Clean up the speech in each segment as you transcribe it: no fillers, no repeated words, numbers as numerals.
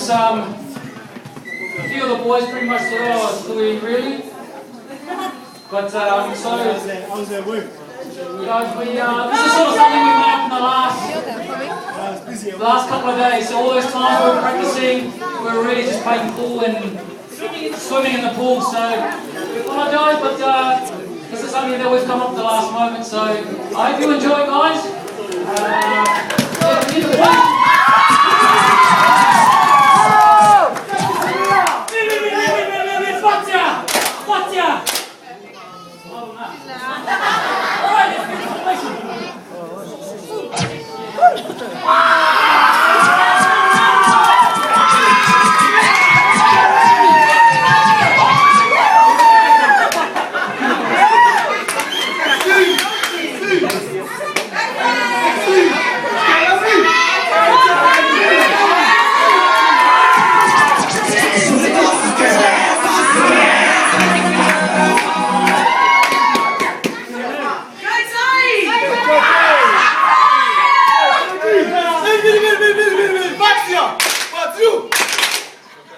because a few of the boys pretty much said, oh, Louis, really? But so, guys, this is sort of something we made up in the last couple of days. So all those times we were practicing, we were really just playing pool and swimming in the pool. So we apologise, but this is something that we've come up at the last moment. So I hope you enjoy, guys.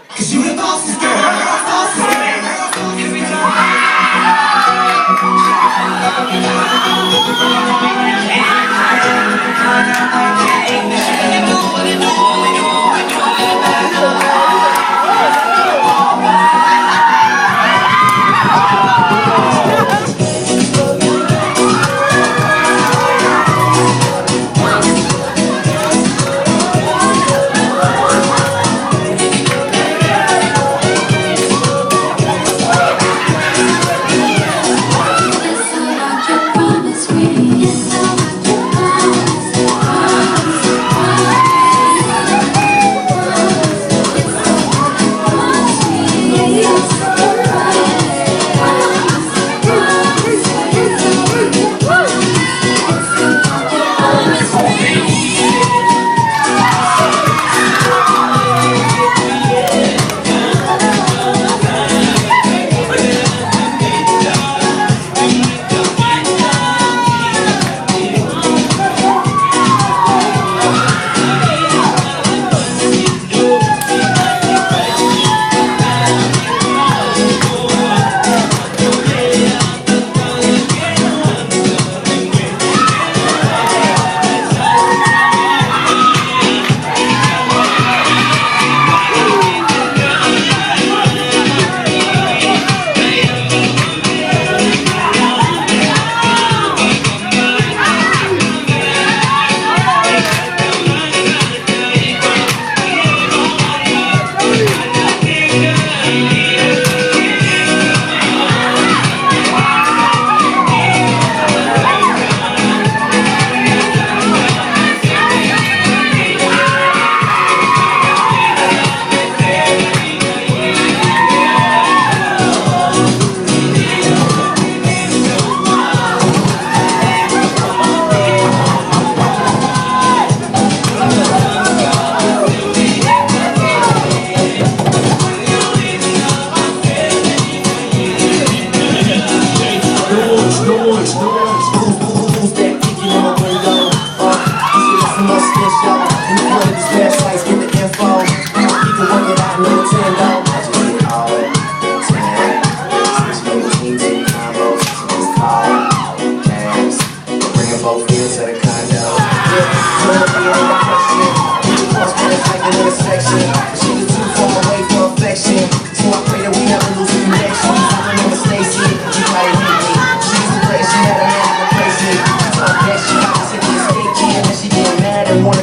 Cause you the bossest girl, every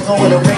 Going to